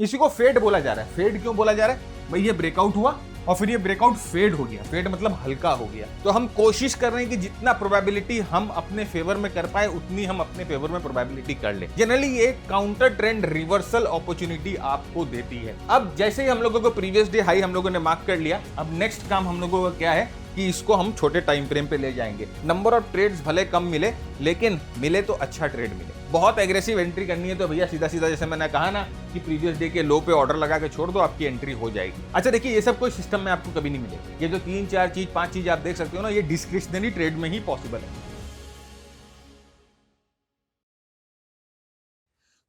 इसी को फेड बोला जा रहा है। फेड क्यों बोला जा रहा है भाई? ये ब्रेकआउट हुआ और फिर ये ब्रेकआउट फेड हो गया। फेड मतलब हल्का हो गया। तो हम कोशिश कर रहे हैं कि जितना प्रोबेबिलिटी हम अपने फेवर में कर पाए उतनी हम अपने फेवर में प्रोबेबिलिटी कर ले। जनरली ये काउंटर ट्रेंड रिवर्सल अपॉर्चुनिटी आपको देती है। अब जैसे ही हम लोगों को प्रीवियस डे हाई हम लोगों ने मार्क कर लिया, अब नेक्स्ट काम हम लोगों का क्या है कि इसको हम छोटे टाइम फ्रेम पे ले जाएंगे। नंबर ऑफ ट्रेड्स भले कम मिले, लेकिन मिले तो अच्छा ट्रेड मिले। बहुत एग्रेसिव एंट्री करनी है तो भैया सीधा सीधा जैसे मैंने कहा ना कि प्रीवियस डे के लो पे ऑर्डर लगा के छोड़ दो, आपकी एंट्री हो जाएगी। अच्छा देखिए, ये सब कोई सिस्टम में आपको कभी नहीं मिलेगा। ये जो 3 4 चीज 5 चीज आप देख सकते हो ना, ये डिस्क्रिशनरी ट्रेड में ही पॉसिबल है।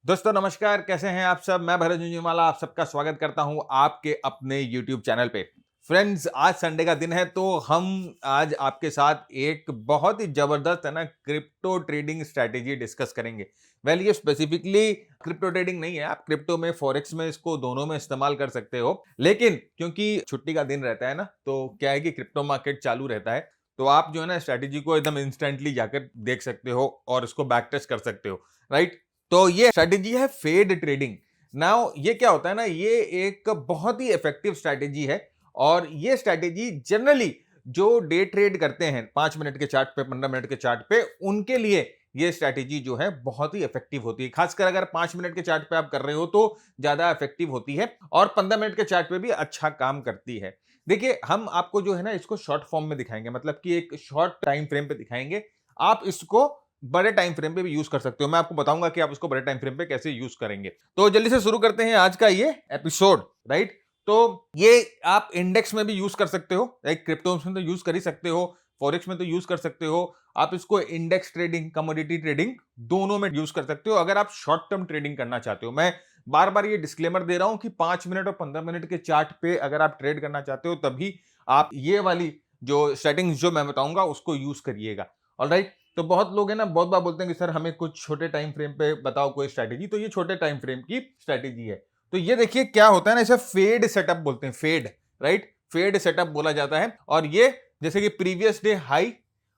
दोस्तों नमस्कार, कैसे हैं आप सब? मैं भरत झुंझुनवाला आप सबका स्वागत करता हूं आपके अपने यूट्यूब चैनल पे। फ्रेंड्स, आज संडे का दिन है तो हम आज आपके साथ एक बहुत ही जबरदस्त है ना क्रिप्टो ट्रेडिंग स्ट्रैटेजी डिस्कस करेंगे। वेल, ये स्पेसिफिकली क्रिप्टो ट्रेडिंग नहीं है, आप क्रिप्टो में फॉरेक्स में इसको दोनों में इस्तेमाल कर सकते हो। लेकिन क्योंकि छुट्टी का दिन रहता है ना, तो क्या है कि क्रिप्टो मार्केट चालू रहता है, तो आप जो है ना स्ट्रैटेजी को एकदम इंस्टेंटली जाकर देख सकते हो और इसको बैक टेस्ट कर सकते हो, राइट? तो ये स्ट्रैटेजी है फेड ट्रेडिंग। नाउ ये क्या होता है ना, ये एक बहुत ही इफेक्टिव स्ट्रैटेजी है और ये स्ट्रैटेजी जनरली जो डे ट्रेड करते हैं 5 मिनट के चार्ट पे, 15 मिनट के चार्ट पे, उनके लिए ये स्ट्रैटेजी जो है बहुत ही इफेक्टिव होती है। खासकर अगर 5 मिनट के चार्ट पे आप कर रहे हो तो ज्यादा इफेक्टिव होती है और 15 मिनट के चार्ट पे भी अच्छा काम करती है। देखिए, हम आपको जो है ना इसको शॉर्ट फॉर्म में दिखाएंगे, मतलब कि एक शॉर्ट टाइम फ्रेम पे दिखाएंगे। आप इसको बड़े टाइम फ्रेम पे भी यूज कर सकते हो। मैं आपको बताऊंगा कि आप इसको बड़े टाइम फ्रेम पे कैसे यूज करेंगे। तो जल्दी से शुरू करते हैं आज का ये एपिसोड, राइट? तो ये आप इंडेक्स में भी यूज कर सकते हो, लाइक क्रिप्टो में तो यूज कर ही सकते हो, फॉरेक्स में तो यूज कर सकते हो। आप इसको इंडेक्स ट्रेडिंग, कमोडिटी ट्रेडिंग दोनों में यूज कर सकते हो अगर आप शॉर्ट टर्म ट्रेडिंग करना चाहते हो। मैं बार बार ये डिस्क्लेमर दे रहा हूं कि 5 मिनट और 15 मिनट के चार्ट पे अगर आप ट्रेड करना चाहते हो तभी आप ये वाली जो सेटिंग्स जो मैं बताऊंगा उसको यूज करिएगा। ऑलराइट? तो बहुत लोग हैं ना, बहुत बार बोलते हैं कि सर हमें कुछ छोटे टाइम फ्रेम पे बताओ कोई स्ट्रैटेजी। तो ये छोटे टाइम फ्रेम की स्ट्रैटेजी है। तो ये देखिए क्या होता है ना, इसे फेड सेटअप बोलते हैं। Fade, right? फेड सेटअप बोला जाता है। और ये जैसे कि प्रीवियस डे हाई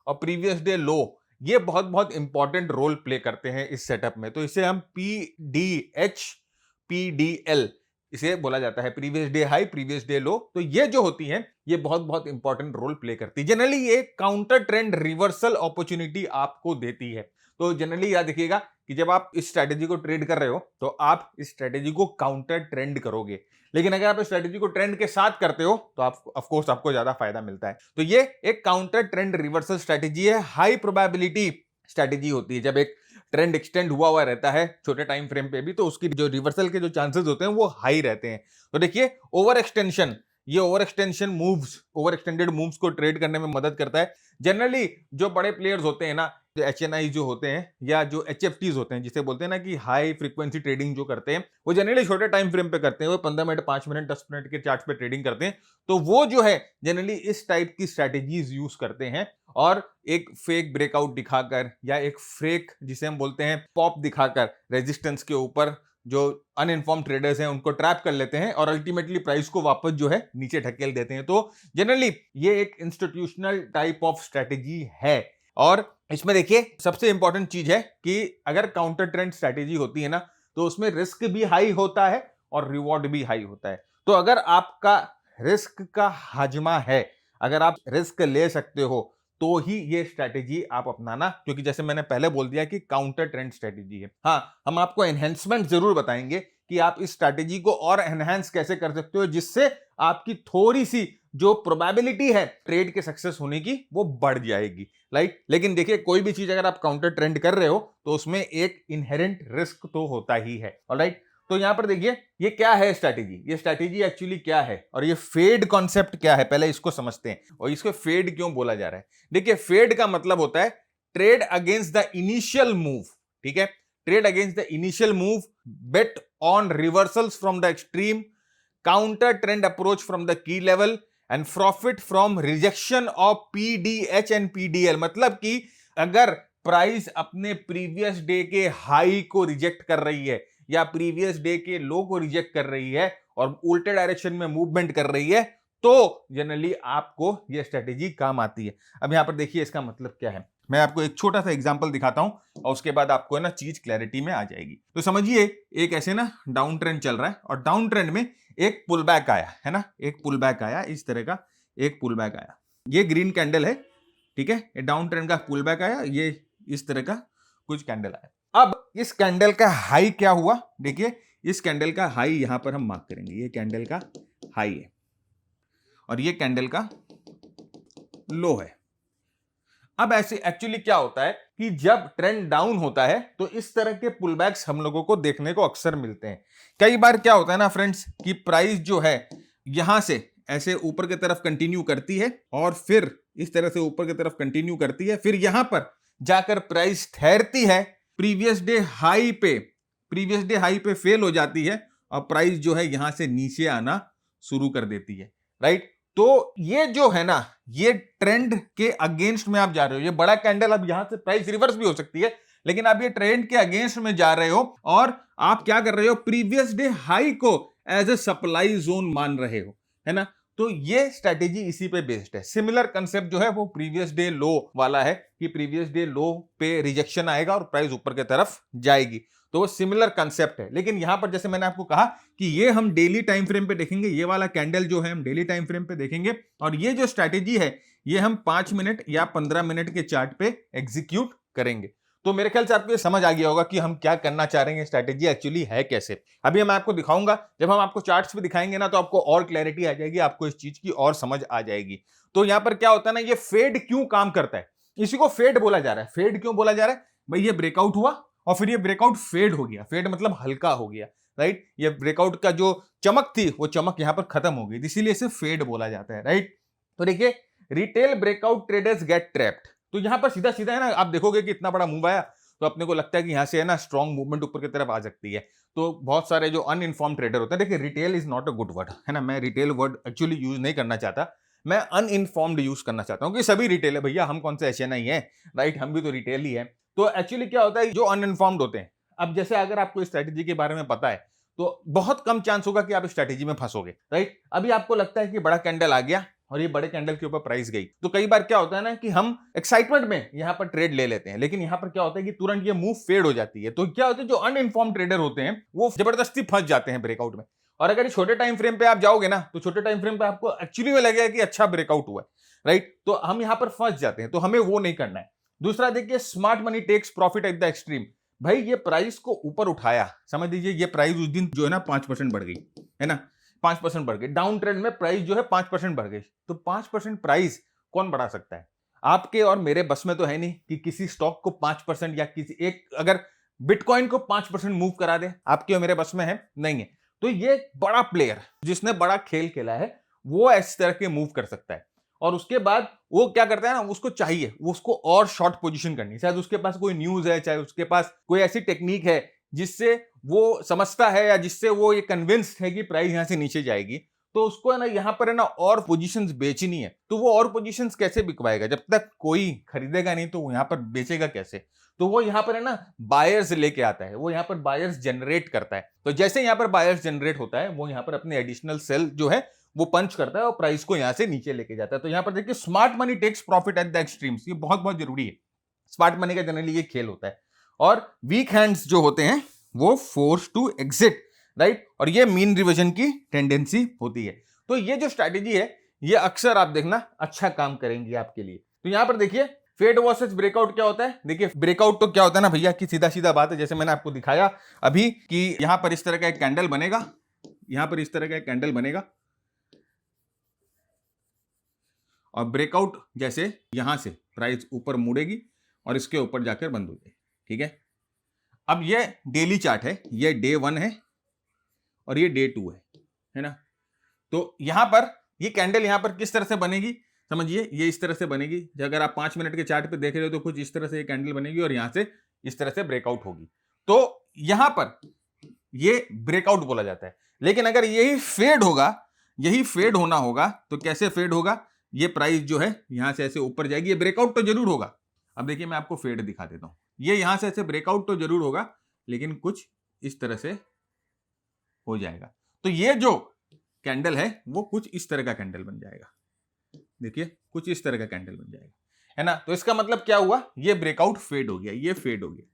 और प्रीवियस डे लो, ये बहुत बहुत इंपॉर्टेंट रोल प्ले करते हैं इस सेटअप में। तो इसे हम PDL इसे बोला जाता है, previous day high previous day लो। तो ये जो होती है ये बहुत बहुत इंपॉर्टेंट रोल प्ले करती है। जनरली ये काउंटर ट्रेंड रिवर्सल अपॉर्चुनिटी आपको देती है। तो जनरली याद रखिएगा कि जब आप इस स्ट्रैटेजी को ट्रेड कर रहे हो तो आप इस स्ट्रैटेजी को काउंटर ट्रेंड करोगे। लेकिन अगर आप इस स्ट्रैटेजी को ट्रेंड के साथ करते हो तो आप ऑफ कोर्स आपको ज्यादा फायदा मिलता है। तो ये एक काउंटर ट्रेंड रिवर्सल स्ट्रैटेजी है, हाई प्रोबेबिलिटी स्ट्रैटेजी होती है। जब एक ट्रेंड एक्सटेंड हुआ रहता है छोटे टाइम फ्रेम पे भी, तो उसकी जो रिवर्सल के जो चांसेस होते हैं वो हाई रहते हैं। तो देखिए, ओवर एक्सटेंशन, ये over extension moves, over extended moves को ट्रेड करने में मदद करता है। जनरली जो बड़े प्लेयर्स होते हैं ना, जो HNI जो होते हैं या जो HFTs होते हैं, जिसे बोलते हैं ना कि हाई फ्रीक्वेंसी ट्रेडिंग जो करते हैं, वो जनरली छोटे टाइम फ्रेम पे करते हैं। वो 15 मिनट, 5 मिनट, 10 मिनट के चार्ट पे ट्रेडिंग करते हैं। तो वो जो है जनरली इस टाइप की स्ट्रैटेजीज यूज करते हैं और एक फेक ब्रेकआउट दिखाकर या एक फेक, जिसे हम बोलते हैं पॉप दिखाकर, रेजिस्टेंस के ऊपर जो अनइन्फॉर्म ट्रेडर्स हैं उनको ट्रैप कर लेते हैं और अल्टीमेटली प्राइस को वापस जो है नीचे ढकेल देते हैं। तो जनरली ये एक इंस्टीट्यूशनल टाइप ऑफ स्ट्रैटेजी है। और इसमें देखिए सबसे इंपॉर्टेंट चीज है कि अगर काउंटर ट्रेंड स्ट्रैटेजी होती है ना, तो उसमें रिस्क भी हाई होता है और रिवॉर्ड भी हाई होता है। तो अगर आपका रिस्क का हाजमा है, अगर आप रिस्क ले सकते हो, तो ही ये स्ट्रैटेजी आप अपनाना, क्योंकि जैसे मैंने पहले बोल दिया कि काउंटर ट्रेंड स्ट्रैटेजी है। हाँ, हम आपको एनहेंसमेंट जरूर बताएंगे कि आप इस स्ट्रैटेजी को और एनहांस कैसे कर सकते हो, जिससे आपकी थोड़ी सी जो प्रोबेबिलिटी है ट्रेड के सक्सेस होने की वो बढ़ जाएगी, राइट? लेकिन देखिए, कोई भी चीज अगर आप काउंटर ट्रेंड कर रहे हो तो उसमें एक इनहेरेंट रिस्क तो होता ही है। ऑलराइट? तो यहां पर देखिए ये क्या है स्ट्रैटेजी, ये स्ट्रैटेजी एक्चुअली क्या है और ये फेड कॉन्सेप्ट क्या है, पहले इसको समझते हैं। और इसको फेड क्यों बोला जा रहा है? देखिए, फेड का मतलब होता है trade against the initial move. ठीक है? Trade against the initial move, bet on reversals from the extreme, counter trend approach from the key level and profit from rejection of PDH and PDL। मतलब कि अगर price अपने previous day के high को reject कर रही है या प्रीवियस डे के लो को रिजेक्ट कर रही है और उल्टे डायरेक्शन में मूवमेंट कर रही है, तो जनरली आपको यह स्ट्रेटेजी काम आती है। अब यहां पर देखिए इसका मतलब क्या है। मैं आपको एक छोटा सा एग्जांपल दिखाता हूं और उसके बाद आपको है ना चीज क्लैरिटी में आ जाएगी। तो समझिए एक ऐसे ना डाउन ट्रेंड चल रहा है और डाउन ट्रेंड में एक पुल बैक आया है ना, एक पुल बैक आया, इस तरह का एक पुल बैक आया, ये ग्रीन कैंडल है, ठीक है, ये डाउन ट्रेंड का पुल बैक आया, ये इस तरह का कुछ कैंडल आया। अब इस कैंडल का हाई क्या हुआ, देखिए इस कैंडल का हाई यहां पर हम मार्क करेंगे, ये कैंडल का हाई है और ये कैंडल का लो है। अब ऐसे एक्चुअली क्या होता है कि जब ट्रेंड डाउन होता है तो इस तरह के पुलबैक्स हम लोगों को देखने को अक्सर मिलते हैं। कई बार क्या होता है ना फ्रेंड्स कि प्राइस जो है यहां से ऐसे ऊपर की तरफ कंटिन्यू करती है और फिर इस तरह से ऊपर की तरफ कंटिन्यू करती है, फिर यहां पर जाकर प्राइस ठहरती है प्रीवियस डे हाई पे, प्रीवियस डे हाई पे फेल हो जाती है और प्राइस जो है यहां से नीचे आना शुरू कर देती है, राइट। तो ये जो है ना, ये ट्रेंड के अगेंस्ट में आप जा रहे हो, ये बड़ा कैंडल, अब यहां से प्राइस रिवर्स भी हो सकती है, लेकिन आप ये ट्रेंड के अगेंस्ट में जा रहे हो और आप क्या कर रहे हो, प्रीवियस डे हाई को एज ए सप्लाई जोन मान रहे हो, है ना। तो ये स्ट्रेटेजी इसी पे बेस्ड है। सिमिलर कंसेप्ट जो है वो प्रीवियस डे लो वाला है कि प्रीवियस डे लो पे रिजेक्शन आएगा और प्राइस ऊपर की तरफ जाएगी, तो वो सिमिलर कंसेप्ट है। लेकिन यहां पर जैसे मैंने आपको कहा कि ये हम डेली टाइम फ्रेम पे देखेंगे, ये वाला कैंडल जो है हम डेली टाइम फ्रेम पे देखेंगे और ये जो स्ट्रैटेजी है ये हम 5 मिनट या 15 मिनट के चार्ट पे एग्जीक्यूट करेंगे। तो मेरे ख्याल से आपको ये समझ आ गया होगा कि हम क्या करना चाह रहे हैं, स्ट्रैटेजी एक्चुअली है कैसे। अभी मैं आपको दिखाऊंगा, जब हम आपको चार्ट्स पे दिखाएंगे ना तो आपको और क्लैरिटी आ जाएगी, आपको इस चीज की और समझ आ जाएगी। तो यहां पर क्या होता है ना, ये फेड क्यों काम करता है, इसी को फेड बोला जा रहा है। फेड क्यों बोला जा रहा है भाई, ये ब्रेकआउट हुआ और फिर ये ब्रेकआउट फेड हो गया, फेड मतलब हल्का हो गया, राइट। ये ब्रेकआउट का जो चमक थी वो चमक यहां पर खत्म हो गई, इसीलिए इसे फेड बोला जाता है, राइट। तो देखिए retail breakout traders gate trapped, तो यहां पर सीधा सीधा है ना, आप देखोगे कि इतना बड़ा मूव आया तो अपने को लगता है कि यहां से है ना स्ट्रॉन्ग मूवमेंट ऊपर की तरफ आ सकती है। तो बहुत सारे जो अनइन्फॉर्म ट्रेडर होते हैं, देखिए retail is not a good word, है ना, मैं रिटेल वर्ड एक्चुअली यूज नहीं करना चाहता, मैं अनइन्फॉर्म्ड यूज करना चाहता हूं कि सभी रिटेल है भैया, हम कौन से ऐसे नहीं है, राइट, हम भी तो रिटेल ही है। तो एक्चुअली क्या होता है, जो अनइन्फॉर्म्ड होते हैं, अब जैसे अगर आपको स्ट्रैटेजी के बारे में पता है तो बहुत कम चांस होगा कि आप स्ट्रैटेजी में फंसोगे, राइट। अभी आपको लगता है कि बड़ा कैंडल आ गया और ये बड़े कैंडल के ऊपर प्राइस गई, तो कई बार क्या होता है ना कि हम एक्साइटमेंट में यहां पर ट्रेड ले लेते हैं, लेकिन यहां पर क्या होता है कि तुरंत ये मूव फेड हो जाती है। तो क्या होता है, जो अनइन्फॉर्म ट्रेडर होते हैं वो जबरदस्ती फंस जाते हैं ब्रेकआउट में। और अगर छोटे टाइम फ्रेम पे आप जाओगे ना तो छोटे टाइम फ्रेम पे आपको एक्चुअली में लगेगा कि अच्छा ब्रेकआउट हुआ है, राइट। तो हम यहां पर फंस जाते हैं, तो हमें वो नहीं करना है। दूसरा देखिए, smart money takes profit at the extreme. भाई ये प्राइस को ऊपर उठाया, समझ लीजिए ये प्राइस उस दिन जो है ना 5% बढ़ गई, है ना, 5% बढ़ गई, डाउन ट्रेंड में प्राइस जो है 5% बढ़ गई, तो 5% प्राइस कौन बढ़ा सकता है, आपके और मेरे बस में तो है नहीं कि किसी स्टॉक को 5% या किसी एक अगर बिटकॉइन को 5% मूव करा दे, आपके और मेरे बस में है नहीं है। तो ये बड़ा प्लेयर जिसने बड़ा खेल खेला है वो इस तरह के मूव कर सकता है और उसके बाद वो क्या करता है ना, उसको चाहिए वो उसको और शॉर्ट पोजीशन करनी, शायद उसके पास कोई न्यूज है, चाहे उसके पास कोई ऐसी टेक्निक है जिससे वो समझता है या जिससे वो ये कन्विंस्ड है कि प्राइस यहां से नीचे जाएगी, तो उसको है ना यहां पर है ना और पोजीशंस बेचनी है। तो वो और पोजीशंस कैसे बिकवाएगा, जब तक कोई खरीदेगा नहीं तो वो यहां पर बेचेगा कैसे। तो वो यहां पर है ना बायर्स लेके आता है, वो यहां पर बायर्स जनरेट करता है। तो जैसे यहां पर बायर्स जनरेट होता है वो यहां पर अपने एडिशनल सेल जो है वो पंच करता है और प्राइस को यहां से नीचे लेके जाता है। तो यहां पर देखिए smart money takes profit at the extremes, ये बहुत बहुत जरूरी है। स्मार्ट मनी का जनरली ये खेल होता है और वीक हैंड्स जो होते हैं वो फोर्स टू एग्जिट, राइट, और ये मीन रिवर्जन की टेंडेंसी होती है। तो ये जो स्ट्रैटेजी है ये अक्सर आप देखना अच्छा काम करेंगी आपके लिए। तो यहां पर देखिए फेड वर्सेस ब्रेकआउट क्या होता है, देखिए ब्रेकआउट तो क्या होता है ना भैया कि सीधा सीधा बात है, जैसे मैंने आपको दिखाया अभी कि यहां पर इस तरह का एक कैंडल बनेगा, यहां पर इस तरह का एक कैंडल बनेगा और ब्रेकआउट जैसे यहां से प्राइस ऊपर मुड़ेगी और इसके ऊपर जाकर बंद हो जाएगी, ठीक है। अब ये डेली चार्ट है, ये डे 1 है और ये डे 2 है ना। तो यहां पर ये कैंडल यहां पर किस तरह से बनेगी, समझिए ये इस तरह से बनेगी, अगर आप 5 मिनट के चार्ट पे देख रहे हो तो कुछ इस तरह से ये कैंडल बनेगी और यहां से इस तरह से ब्रेकआउट होगी। तो यहां पर ये ब्रेकआउट बोला जाता है। लेकिन अगर यही फेड होगा, यही फेड होना होगा, तो कैसे फेड होगा, ये प्राइस जो है यहां से ऐसे ऊपर जाएगी, ये ब्रेकआउट तो जरूर होगा। अब देखिए मैं आपको फेड दिखा देता हूं, ये यहां से ऐसे ब्रेकआउट तो जरूर होगा लेकिन कुछ इस तरह से हो जाएगा। तो ये जो कैंडल है वो कुछ इस तरह का कैंडल बन जाएगा, देखिए कुछ इस तरह का कैंडल बन जाएगा। है ना। तो इसका मतलब क्या हुआ, ये ब्रेकआउट फेड हो गया, ये फेड हो गया।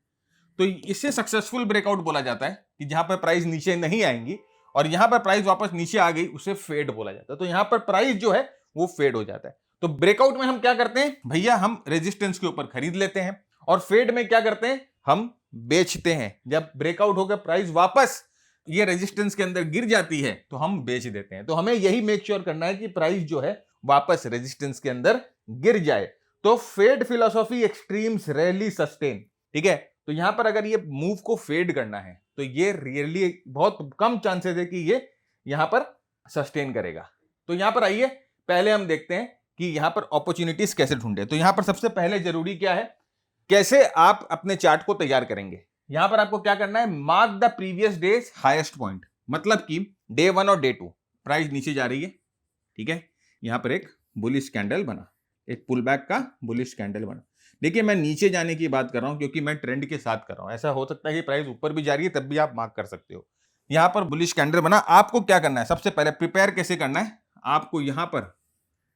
तो इसे सक्सेसफुल ब्रेकआउट बोला जाता है कि जहां पर प्राइस नीचे नहीं आएंगी और यहां पर प्राइस वापस नीचे आ गई, उसे फेड बोला जाता है। तो यहां पर प्राइस जो है वो फेड हो जाता है। तो ब्रेकआउट में हम क्या करते हैं भैया, हम रेजिस्टेंस के ऊपर खरीद लेते हैं, और फेड में क्या करते हैं, हम बेचते हैं। जब ब्रेकआउट होकर प्राइस वापस ये रेजिस्टेंस के अंदर गिर जाती है तो हम बेच देते हैं। तो हमें यही मेक श्योर करना है कि प्राइस जो है वापस रेजिस्टेंस के अंदर गिर जाए। तो fade philosophy extremes rarely sustain, ठीक है। तो यहां पर अगर ये मूव को फेड करना है तो ये रियली बहुत कम चांसेस है कि ये यहां पर सस्टेन करेगा। तो यहां पर आइए पहले हम देखते हैं कि यहां पर अपॉर्चुनिटीज कैसे ढूंढे। तो यहां पर सबसे पहले जरूरी क्या है, कैसे आप अपने चार्ट को तैयार करेंगे। यहां पर आपको क्या करना है, mark the previous days highest point, मतलब कि डे 1 और डे 2 प्राइस नीचे जा रही है, ठीक है। यहां पर एक बुलिश कैंडल बना, एक पुल बैक का बुलिश कैंडल बना। देखिए मैं नीचे जाने की बात कर रहा हूं क्योंकि मैं ट्रेंड के साथ कर रहा हूं। ऐसा हो सकता है कि प्राइस ऊपर भी जा रही है तब भी आप मार्क कर सकते हो। यहां पर बुलिश कैंडल बना, आपको क्या करना है, सबसे पहले प्रिपेयर कैसे करना है, आपको यहां पर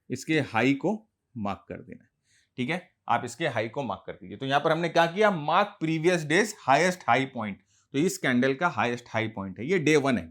इसके हाई को मार्क कर देना है, ठीक है। आप इसके हाई को मार्क कर दीजिए। तो यहां पर हमने क्या किया, mark previous days highest high point. तो इस कैंडल का हाईएस्ट हाई पॉइंट है, ये डे 1 है,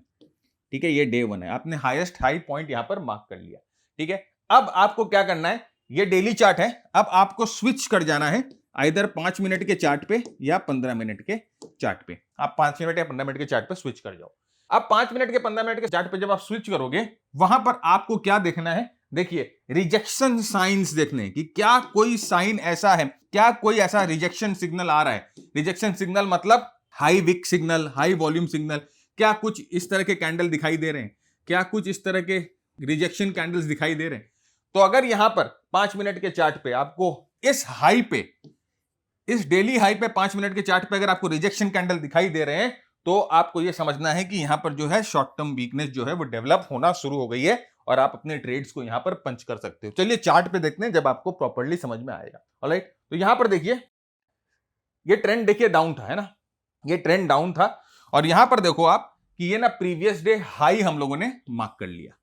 ठीक है, ये डे 1 है। आपने हाईएस्ट हाई पॉइंट यहां पर मार्क कर लिया, ठीक है। अब आपको क्या करना है, ये डेली चार्ट है, अब आपको स्विच कर जाना है आइदर 5 मिनट के चार्ट पे या 15 मिनट के चार्ट पे। आप 5 मिनट या 15 मिनट के चार्ट पे स्विच कर जाओ। अब 5 मिनट के 15 मिनट के चार्ट पे जब आप स्विच करोगे, वहां पर आपको क्या देखना है, देखिए रिजेक्शन साइंस देखने कि क्या कोई साइन ऐसा है, क्या कोई ऐसा रिजेक्शन सिग्नल आ रहा है। रिजेक्शन सिग्नल मतलब high wick signal, high volume signal, क्या कुछ इस तरह के कैंडल दिखाई दे रहे हैं, क्या कुछ इस तरह के रिजेक्शन कैंडल्स दिखाई दे रहे हैं। तो अगर यहां पर 5 मिनट के चार्ट पे आपको इस हाई पे, इस डेली हाई पे 5 मिनट के चार्ट पे अगर आपको रिजेक्शन कैंडल दिखाई दे रहे हैं, तो आपको यह समझना है कि यहां पर जो है शॉर्ट टर्म वीकनेस जो है वो डेवलप होना शुरू हो गई है और आप अपने ट्रेड्स को यहां पर पंच कर सकते हो। चलिए चार्ट पे देखते हैं जब आपको प्रॉपर्ली समझ में आएगा। ऑलराइट, तो यहां पर देखिए ये ट्रेंड देखिए डाउन था, है ना, ये ट्रेंड डाउन था और यहां पर देखो आप कि ये ना प्रीवियस डे हाई हम लोगों ने मार्क कर लिया,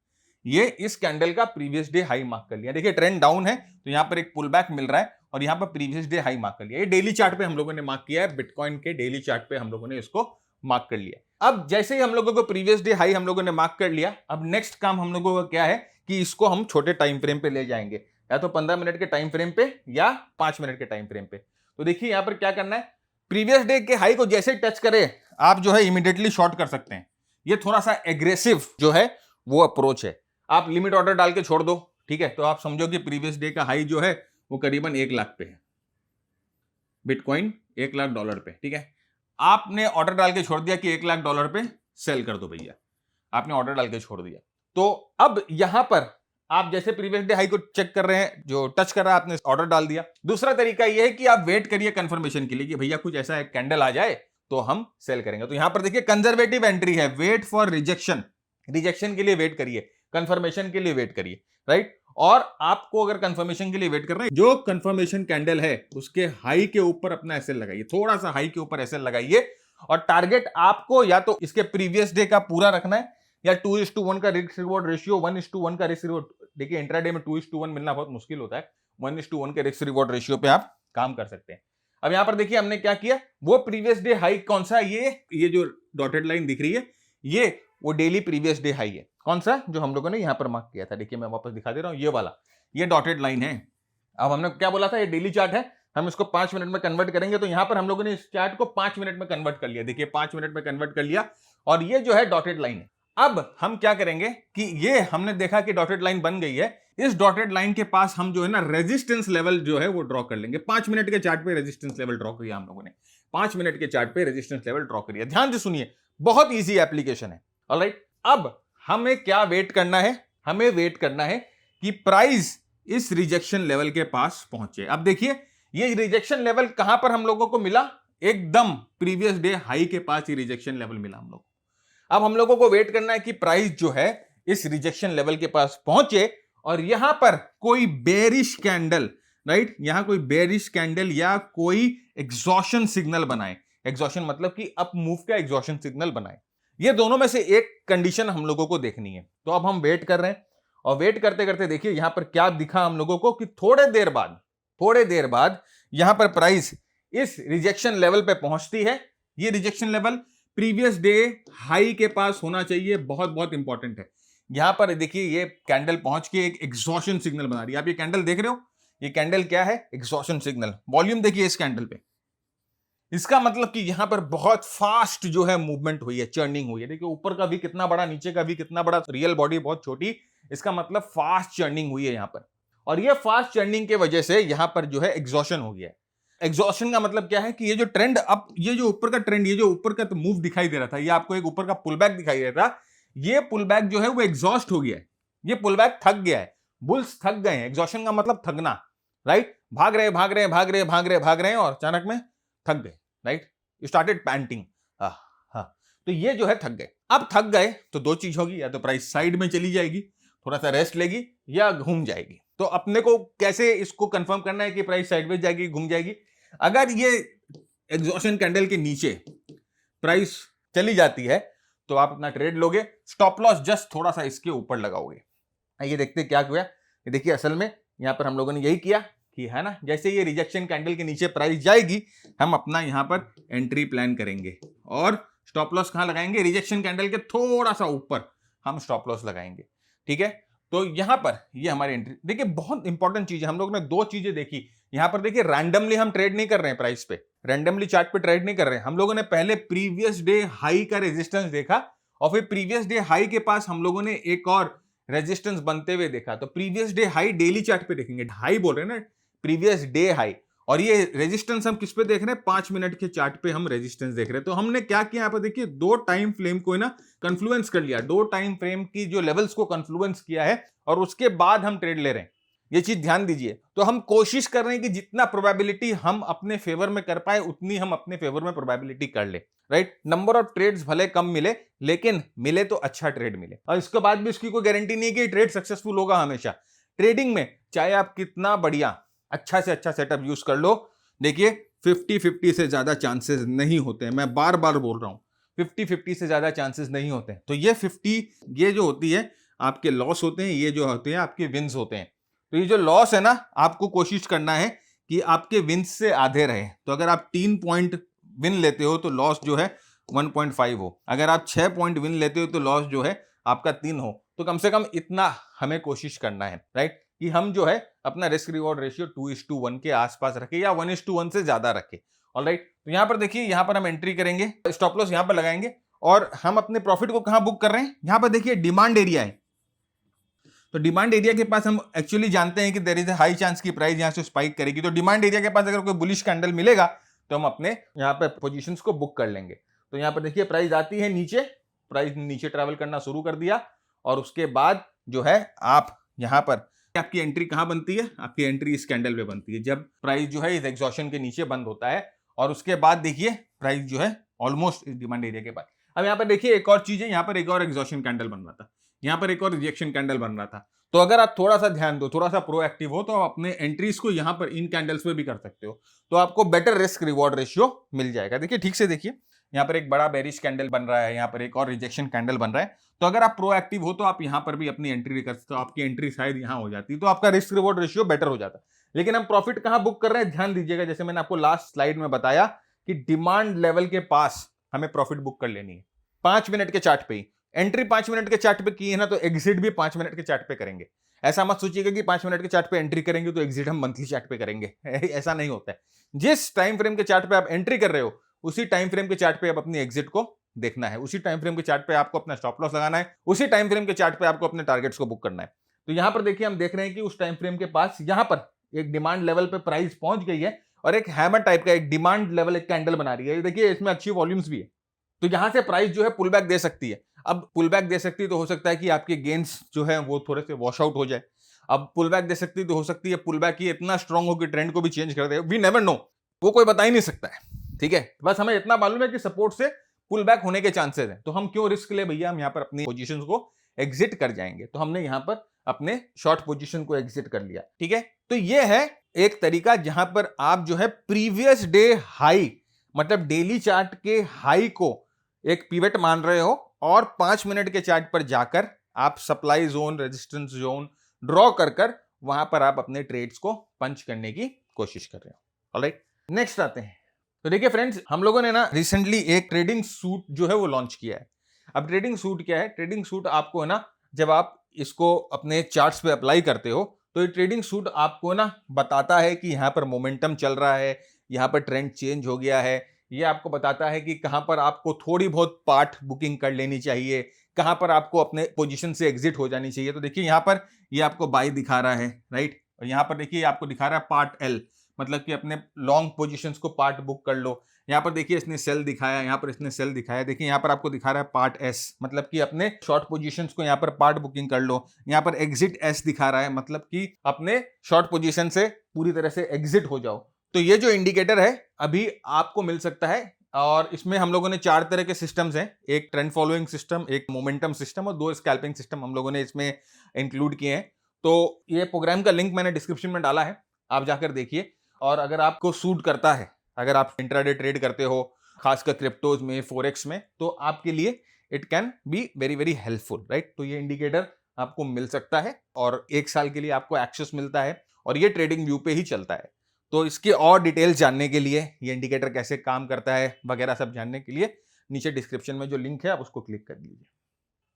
ये इस कैंडल का प्रीवियस डे हाई मार्क कर लिया। देखिए ट्रेंड डाउन है तो यहां पर एक पुल बैक मिल रहा है और यहां पर प्रीवियस डे हाई मार्क कर लिया। ये डेली चार्ट पे हम लोगों ने मार्क किया है, बिटकॉइन के डेली चार्ट पे हम लोगों ने इसको मार्क कर लिया। अब जैसे ही हम लोगों को प्रीवियस डे हाई हम लोगों ने मार्क कर लिया, अब नेक्स्ट काम हम लोगों का क्या है कि इसको हम छोटे टाइम फ्रेम पे ले जाएंगे, या तो 15 मिनट के टाइम फ्रेम पे या 5 मिनट के टाइम फ्रेम पे। तो देखिए यहां पर क्या करना है, प्रीवियस डे के हाई को जैसे टच करे आप जो है इमीडिएटली शॉर्ट कर सकते हैं। ये थोड़ा सा एग्रेसिव जो है वो अप्रोच है। आप लिमिट ऑर्डर डाल के छोड़ दो, ठीक है। तो आप समझो कि प्रीवियस डे का हाई जो है वो करीबन 1 लाख पे है, बिटकॉइन $1 लाख पे, ठीक है। आपने ऑर्डर डाल के छोड़ दिया कि $1 लाख पे सेल कर दो भैया, आपने ऑर्डर डाल के छोड़ दिया। तो अब यहां पर आप जैसे प्रीवियस डे हाई को चेक कर रहे हैं, जो टच कर रहा है आपने ऑर्डर डाल दिया। दूसरा तरीका यह है कि आप वेट करिए कंफर्मेशन के लिए कि भैया कुछ ऐसा एक कैंडल आ जाए तो हम सेल करेंगे। तो यहां पर देखिए कंजर्वेटिव एंट्री है, वेट फॉर रिजेक्शन, रिजेक्शन के लिए वेट करिए, कंफर्मेशन के लिए वेट करिए, राइट। और आपको अगर कंफर्मेशन के लिए वेट कर रहे हैं, जो कंफर्मेशन कैंडल है उसके हाई के ऊपर अपना एसएल लगाइए, थोड़ा सा हाई के ऊपर एसएल लगाइए और टारगेट आपको या तो इसके प्रीवियस डे का पूरा रखना है या 2:1 का रिस्क रिवॉर्ड रेशियो, 1:1 का रिस्क रिवॉर्ड। देखिए इंट्राडे में 2:1 मिलना बहुत मुश्किल होता है, 1:1 के रिस्क रिवॉर्ड रेशियो पे आप काम कर सकते हैं। अब यहां पर देखिए हमने क्या किया, वो प्रीवियस डे हाई कौन सा, ये जो डॉटेड लाइन दिख रही है ये वो डेली प्रीवियस डे हाई है। कौन सा, जो हम लोगों ने यहां पर मार्क किया था। देखिए मैं वापस दिखा दे रहा हूं, ये वाला, ये डॉटेड लाइन है। अब हमने क्या बोला था, ये डेली चार्ट है, हम इसको 5 मिनट में कन्वर्ट करेंगे। तो यहां पर हम लोगों ने इस चार्ट को 5 मिनट में कन्वर्ट कर लिया। देखिए 5 मिनट में कन्वर्ट कर लिया और ये जो है डॉटेड लाइन है। अब हम क्या करेंगे कि ये हमने देखा कि डॉटेड लाइन बन गई है, इस डॉटेड लाइन के पास हम जो है ना रेजिस्टेंस लेवल जो है वो ड्रॉ कर लेंगे। 5 मिनट के चार्ट पे रेजिस्टेंस लेवल ड्रॉ किया हम लोगों ने, 5 मिनट के चार्ट पे रेजिस्टेंस लेवल ड्रॉ करिए। ध्यान से सुनिए, बहुत ईजी एप्लीकेशन है। ऑलराइट, अब हमें क्या वेट करना है, हमें वेट करना है कि प्राइस इस रिजेक्शन लेवल के पास पहुंचे। अब देखिए ये रिजेक्शन लेवल कहां पर हम लोगों को मिला, एकदम प्रीवियस डे हाई के पास ही रिजेक्शन लेवल मिला हम लोग। अब हम लोगों को वेट करना है कि प्राइस जो है इस रिजेक्शन लेवल के पास पहुंचे और यहां पर कोई बेरिश कैंडल, राइट, यहां कोई बेरिश कैंडल या कोई एग्जॉशन सिग्नल बनाए। एग्जॉशन मतलब कि अप मूव का एग्जॉशन सिग्नल बनाए। ये दोनों में से एक कंडीशन हम लोगों को देखनी है। तो अब हम वेट कर रहे हैं और वेट करते करते देखिए यहां पर क्या दिखा हम लोगों को कि थोड़े देर बाद थोड़े देर बाद यहां पर प्राइस इस रिजेक्शन लेवल पे पहुंचती है। ये rejection level previous day high के पास होना चाहिए, बहुत बहुत इंपॉर्टेंट है। यहां पर देखिए ये कैंडल पहुंच के एक एग्जॉशन सिग्नल बना रही है। आप ये कैंडल देख रहे हो, ये कैंडल क्या है? Exhaustion signal. वॉल्यूम देखिए इस कैंडल पे, इसका मतलब कि यहां पर बहुत फास्ट जो है मूवमेंट हुई है, चर्निंग हुई है। देखिए ऊपर का भी कितना बड़ा, नीचे का भी कितना बड़ा, रियल बॉडी बहुत छोटी, इसका मतलब फास्ट चर्निंग हुई है यहां पर। और ये फास्ट चर्निंग के वजह से यहां पर जो है एग्जॉशन हो गया है। एग्जॉशन का मतलब क्या है कि ये जो ट्रेंड, अब ये जो ऊपर का ट्रेंड, ये जो ऊपर का तो मूव दिखाई दे रहा था, ये आपको एक ऊपर का पुल बैक दिखाई दे रहा था, ये पुल बैक जो है वो एग्जॉस्ट हो गया है। ये पुल बैक थक गया है, बुल्स थक गए हैं। एग्जॉशन का मतलब थकना, राइट? भाग रहे भाग रहे भाग रहे भाग रहे भाग रहे हैं और अचानक में थक गए, राइट? You started painting. हाँ, तो ये जो है थक गए। अब थक गए तो दो चीज होगी, या तो प्राइस साइड में चली जाएगी, थोड़ा सा रेस्ट लेगी, या घूम जाएगी। तो अपने को कैसे इसको कंफर्म करना है कि प्राइस साइडवेज जाएगी, घूम जाएगी? अगर ये एग्जॉशन कैंडल के नीचे प्राइस चली जाती है तो आप अपना ट्रेड लोगे, स्टॉप लॉस जस्ट थोड़ा सा इसके ऊपर लगाओगे। ये देखते क्या हुआ। ये देखिए असल में यहां पर हम लोगों ने यही किया कि, है ना, जैसे ये रिजेक्शन कैंडल के नीचे प्राइस जाएगी, हम अपना यहां पर एंट्री प्लान करेंगे और स्टॉप लॉस कहां लगाएंगे? रिजेक्शन कैंडल के थोड़ा सा ऊपर हम स्टॉप लॉस लगाएंगे, ठीक है? तो यहां पर ये हमारी एंट्री। देखिए बहुत इंपॉर्टेंट चीज है, हम लोगों ने दो चीजें देखी यहां पर। देखिए रैंडमली हम ट्रेड नहीं कर रहे हैं प्राइस पे, रैंडमली चार्ट पे ट्रेड नहीं कर रहे हैं। हम लोगों ने पहले प्रीवियस डे हाई का रेजिस्टेंस देखा और फिर प्रीवियस डे हाई के पास हम लोगों ने एक और रेजिस्टेंस बनते हुए देखा। तो previous day high daily chart पे देखेंगे, हाई बोल रहे हैं ना, प्रीवियस डे हाई। और ये रेजिस्टेंस हम किस पे देख रहे हैं? 5 मिनट के चार्ट पे हम रेजिस्टेंस देख रहे हैं। तो हमने क्या किया यहाँ पर? देखिए दो टाइम फ्रेम को ना कन्फ्लुएंस कर लिया, दो टाइम फ्रेम की जो लेवल्स को कन्फ्लुएंस किया है और उसके बाद हम ट्रेड ले रहे हैं। ये चीज ध्यान दीजिए। तो हम कोशिश कर रहे हैं कि जितना प्रोबेबिलिटी हम अपने फेवर में कर पाए उतनी हम अपने फेवर में प्रोबेबिलिटी कर ले, राइट? नंबर ऑफ ट्रेड्स भले कम मिले, लेकिन मिले तो अच्छा ट्रेड मिले। और इसके बाद भी इसकी कोई गारंटी नहीं है कि ट्रेड सक्सेसफुल होगा हमेशा। ट्रेडिंग में चाहे आप कितना बढ़िया अच्छा से अच्छा सेटअप यूज कर लो, देखिए 50-50 से ज्यादा चांसेस नहीं होते हैं। मैं बार बार बोल रहा हूं, 50-50 से ज्यादा चांसेस नहीं होते हैं। तो ये 50, ये जो होती है आपके लॉस होते हैं, ये जो होते हैं आपके विन्स होते हैं। तो ये जो लॉस है ना, आपको कोशिश करना है कि आपके विन्स से आधे रहे। तो अगर आप 3 पॉइंट विन लेते हो तो लॉस जो है 1.5 हो। अगर आप 6 पॉइंट विन लेते हो तो लॉस जो है आपका 3 हो। तो कम से कम इतना हमें कोशिश करना है, राइट? कि हम जो है अपना रिस्क रिवॉर्ड रेशियो 2:1 के आसपास रखें या 1:1 से ज्यादा रखें। ऑलराइट, तो यहां पर देखिए, यहां पर हम एंट्री करेंगे, स्टॉप लॉस यहां पर लगाएंगे और हम अपने प्रॉफिट को कहां बुक कर रहे हैं? यहां पर देखिए डिमांड एरिया है। तो डिमांड एरिया के पास हम एक्चुअली जानते हैं कि there is a high chance की प्राइस यहां से स्पाइक करेगी। तो डिमांड एरिया के पास अगर कोई बुलिश कैंडल मिलेगा तो हम अपने यहां पे पोजीशंस को बुक कर लेंगे। तो यहां पर देखिए प्राइस आती है नीचे, प्राइस नीचे ट्रैवल करना शुरू कर दिया और उसके बाद जो है आप यहां पर आपकी एंट्री कहां बनती है? आपकी एंट्री इस कैंडल पे बनती है जब प्राइस जो है इस एग्जॉशन के नीचे बंद होता है और उसके बाद देखिए प्राइस जो है ऑलमोस्ट इस डिमांड एरिया के बाद। अब यहां पर देखिए एक और चीज है, यहां पर एक और एग्जॉशन कैंडल बन रहा था, यहां पर एक और रिजेक्शन कैंडल बन रहा था। तो अगर आप थोड़ा सा ध्यान दो, थोड़ा सा प्रोएक्टिव हो, तो आप अपने एंट्रीज को यहां पर इन कैंडल्स पे भी कर सकते हो। तो आपको बेटर रिस्क रिवॉर्ड रेशियो मिल जाएगा। देखिए ठीक से देखिए, यहाँ पर एक बड़ा बेरिश कैंडल बन रहा है, यहाँ पर एक और रिजेक्शन कैंडल बन रहा है। तो अगर आप प्रोएक्टिव हो तो आप यहाँ पर भी अपनी एंट्री कर सकते हो। आपकी एंट्री शायद यहाँ हो जाती, तो आपका रिस्क रिवॉर्ड रेशियो बेटर हो जाता। लेकिन हम प्रॉफिट कहां बुक कर रहे हैं? ध्यान दीजिएगा, जैसे मैंने आपको लास्ट स्लाइड में बताया कि डिमांड लेवल के पास हमें प्रॉफिट बुक कर लेनी है 5 मिनट के चार्ट पे ही। एंट्री 5 मिनट के चार्ट पे की है ना, तो एग्जिट भी 5 मिनट के चार्ट पे करेंगे। ऐसा मत सोचिएगा कि 5 मिनट के चार्ट पे एंट्री करेंगे तो एग्जिट हम मंथली चार्ट पे करेंगे। ऐसा नहीं होता है। जिस टाइम फ्रेम के चार्ट पे आप एंट्री कर रहे हो उसी टाइम फ्रेम के चार्ट पे आप अपनी एग्जिट को देखना है, उसी टाइम फ्रेम के चार्ट पे आपको अपना स्टॉप लॉस लगाना है, उसी टाइम फ्रेम के चार्ट पे आपको अपने टारगेट्स को बुक करना है। तो यहां पर देखिए हम देख रहे हैं कि उस टाइम फ्रेम के पास यहां पर एक डिमांड लेवल पे प्राइस पहुंच गई है और एक हैमर टाइप का एक डिमांड लेवल एक कैंडल बना रही है। देखिए इसमें अच्छी वॉल्यूम्स भी है, तो यहां से प्राइस जो है पुल बैक दे सकती है। अब पुल बैक दे सकती है तो हो सकता है कि आपके गेन्स जो है वो थोड़े से वॉश आउट हो जाए। अब पुल बैक दे सकती है तो हो सकती है पुल बैक ही इतना स्ट्रांग हो कि ट्रेंड को भी चेंज कर दे। वी नेवर नो, वो कोई बता ही नहीं सकता है, ठीक है? बस हमें इतना मालूम है कि सपोर्ट से पुल बैक होने के चांसेस हैं। तो हम क्यों रिस्क ले भैया, हम यहां पर अपनी पोजीशंस को एग्जिट कर जाएंगे। तो हमने यहां पर अपने शॉर्ट पोजीशन को एग्जिट कर लिया, ठीक है? तो ये है एक तरीका जहां पर आप जो है प्रीवियस डे हाई, मतलब डेली चार्ट के हाई को एक पिवट मान रहे हो और 5 मिनट के चार्ट पर जाकर आप supply zone, resistance zone draw कर वहां पर आप अपने ट्रेड्स को पंच करने की कोशिश कर रहे हो। ऑलराइट, नेक्स्ट आते हैं। तो देखिए फ्रेंड्स, हम लोगों ने ना रिसेंटली एक ट्रेडिंग सूट जो है वो लॉन्च किया है। अब ट्रेडिंग सूट क्या है? ट्रेडिंग सूट आपको है ना, जब आप इसको अपने चार्ट्स पे अप्लाई करते हो तो ये ट्रेडिंग सूट आपको ना बताता है कि यहाँ पर मोमेंटम चल रहा है, यहाँ पर ट्रेंड चेंज हो गया है। ये आपको बताता है कि कहाँ पर आपको थोड़ी बहुत पार्ट बुकिंग कर लेनी चाहिए, कहाँ पर आपको अपने पोजीशन से एग्जिट हो जानी चाहिए। तो देखिए यहाँ पर ये आपको बाई दिखा रहा है, राइट, और यहाँ पर देखिए आपको दिखा रहा है पार्ट एल, मतलब कि अपने लॉन्ग पोजीशंस को पार्ट बुक कर लो। यहाँ पर देखिए इसने सेल दिखाया, यहाँ पर इसने सेल दिखाया। देखिए यहाँ पर आपको दिखा रहा है पार्ट एस, मतलब कि अपने शॉर्ट पोजीशंस को यहाँ पर पार्ट बुकिंग कर लो। यहाँ पर एग्जिट एस दिखा रहा है, मतलब कि अपने शॉर्ट पोजीशन से पूरी तरह से एग्जिट हो जाओ। तो ये जो इंडिकेटर है अभी आपको मिल सकता है, और इसमें हम लोगों ने 4 तरह के सिस्टम्स हैं, एक ट्रेंड फॉलोइंग सिस्टम, एक मोमेंटम सिस्टम और 2 स्कैल्पिंग सिस्टम हम लोगों ने इसमें इंक्लूड किए हैं। तो ये प्रोग्राम का लिंक मैंने डिस्क्रिप्शन में डाला है, आप जाकर देखिए। और अगर आपको सूट करता है, अगर आप इंट्राडे ट्रेड करते हो, खासकर क्रिप्टोज में, फॉरेक्स में, तो आपके लिए it can be very very helpful, right. तो ये इंडिकेटर आपको मिल सकता है और 1 साल के लिए आपको एक्सेस मिलता है, और ये ट्रेडिंग व्यू पे ही चलता है। तो इसके और डिटेल्स जानने के लिए, ये इंडिकेटर कैसे काम करता है वगैरह सब जानने के लिए, नीचे डिस्क्रिप्शन में जो लिंक है आप उसको क्लिक कर लीजिए।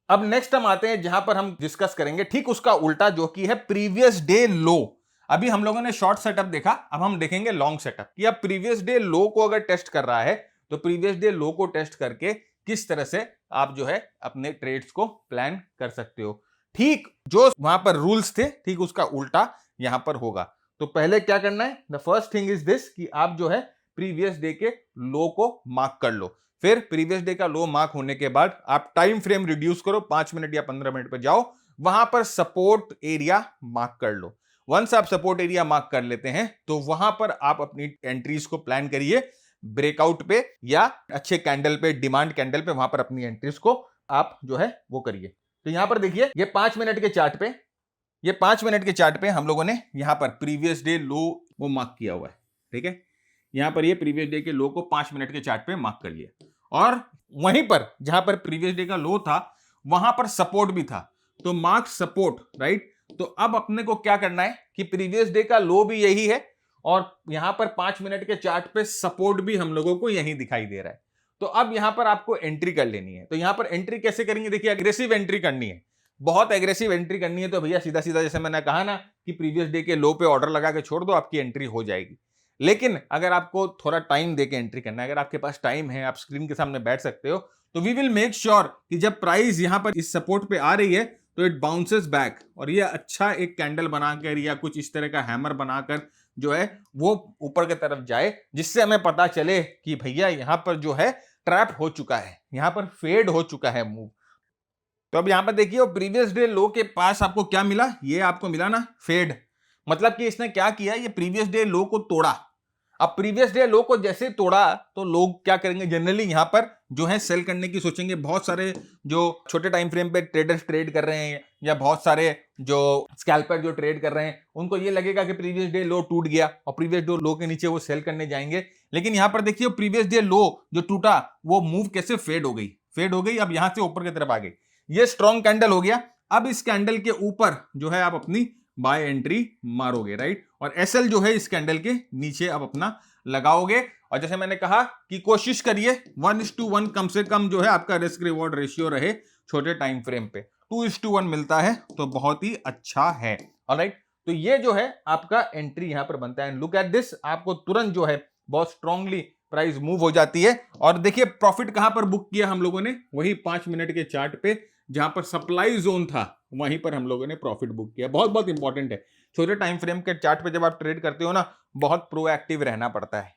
अब नेक्स्ट हम आते हैं जहां पर हम डिस्कस करेंगे ठीक उसका उल्टा, जो कि है प्रीवियस डे लो। अभी हम लोगों ने शॉर्ट सेटअप देखा, अब हम देखेंगे लॉन्ग सेटअप कि अब प्रीवियस डे लो को अगर टेस्ट कर रहा है तो प्रीवियस डे लो को टेस्ट करके किस तरह से आप जो है अपने ट्रेड्स को प्लान कर सकते हो। ठीक जो वहां पर रूल्स थे, ठीक उसका उल्टा यहां पर होगा। तो पहले क्या करना है? The first thing is this कि आप जो है प्रीवियस डे के लो को मार्क कर लो। फिर प्रीवियस डे का लो मार्क होने के बाद आप टाइम फ्रेम रिड्यूस करो, 5 मिनट या 15 मिनट पर जाओ, वहां पर सपोर्ट एरिया मार्क कर लो। वंस आप सपोर्ट एरिया मार्क कर लेते हैं तो वहां पर आप अपनी एंट्रीज को प्लान करिए, ब्रेकआउट पे या अच्छे कैंडल पे, डिमांड कैंडल पे, वहां पर अपनी एंट्रीज को आप जो है वो करिए। तो यहां पर देखिए ये 5 मिनट के चार्ट पे, ये 5 मिनट के चार्ट पे हम लोगों ने यहां पर प्रीवियस डे लो वो मार्क किया हुआ है, ठीक है। यहां पर ये प्रीवियस डे के लो को 5 मिनट के चार्ट पे मार्क कर लिया, और वहीं पर जहां पर प्रीवियस डे का लो था वहां पर सपोर्ट भी था, तो मार्क सपोर्ट, राइट। तो अब अपने को क्या करना है कि प्रीवियस डे का लो भी यही है और यहां पर 5 मिनट के चार्ट पे सपोर्ट भी हम लोगों को यही दिखाई दे रहा है। तो अब यहां पर आपको एंट्री कर लेनी है। तो यहां पर एंट्री कैसे करेंगे? देखिए एग्रेसिव एंट्री करनी है, बहुत एग्रेसिव एंट्री करनी है। तो भैया सीधा सीधा जैसे मैंने कहा ना कि प्रीवियस डे के लो पे ऑर्डर लगा के छोड़ दो, आपकी एंट्री हो जाएगी। लेकिन अगर आपको थोड़ा टाइम देके एंट्री करना है, अगर आपके पास टाइम है, आप स्क्रीन के सामने बैठ सकते हो, तो वी विल मेक श्योर कि जब प्राइस यहां पर इस सपोर्ट पे आ रही है तो इट बाउंसेस बैक, और ये अच्छा एक कैंडल बनाकर या कुछ इस तरह का हैमर बनाकर जो है वो ऊपर की तरफ जाए, जिससे हमें पता चले कि भैया यहां पर जो है ट्रैप हो चुका है, यहां पर फेड हो चुका है मूव। तो अब यहां पर देखिए प्रीवियस डे लो के पास आपको क्या मिला? ये आपको मिला ना फेड, मतलब कि इसने क्या किया, ये प्रीवियस डे लो को तोड़ा। अब प्रीवियस डे लो को जैसे तोड़ा तो लोग क्या करेंगे? जनरली यहां पर जो है सेल करने की सोचेंगे। बहुत सारे जो छोटे टाइम फ्रेम पे ट्रेडर्स ट्रेड कर रहे हैं या बहुत सारे जो स्कैल्पर जो ट्रेड कर रहे हैं, उनको ये लगेगा कि प्रीवियस डे लो टूट गया और प्रीवियस डे लो के नीचे वो सेल करने जाएंगे। लेकिन यहां पर देखिए प्रीवियस डे लो जो टूटा वो मूव कैसे फेड हो गई, फेड हो गई। अब यहां से ऊपर की तरफ आ गई, ये स्ट्रॉन्ग कैंडल हो गया। अब इस कैंडल के ऊपर जो है आप अपनी बाय एंट्री मारोगे, राइट, और एसएल जो है इस कैंडल के नीचे आप अपना लगाओगे। और जैसे मैंने कहा कि कोशिश करिए 1:1 कम से कम जो है आपका रिस्क रिवॉर्ड रेशियो रहे छोटे टाइम फ्रेम पे। 2:1 मिलता है तो बहुत ही अच्छा है। ऑलराइट, तो ये जो है आपका एंट्री यहां पर बनता है। लुक एट दिस, आपको तुरंत जो है बहुत स्ट्रांगली प्राइस मूव हो जाती है। और देखिए प्रॉफिट कहां पर बुक किया हम लोगों ने? वही 5 मिनट के चार्ट पे जहां पर सप्लाई जोन था वहीं पर हम लोगों ने प्रॉफिट बुक किया। बहुत बहुत इंपॉर्टेंट है, छोटे टाइम फ्रेम के चार्ट पे जब आप ट्रेड करते हो ना, बहुत प्रोएक्टिव रहना पड़ता है।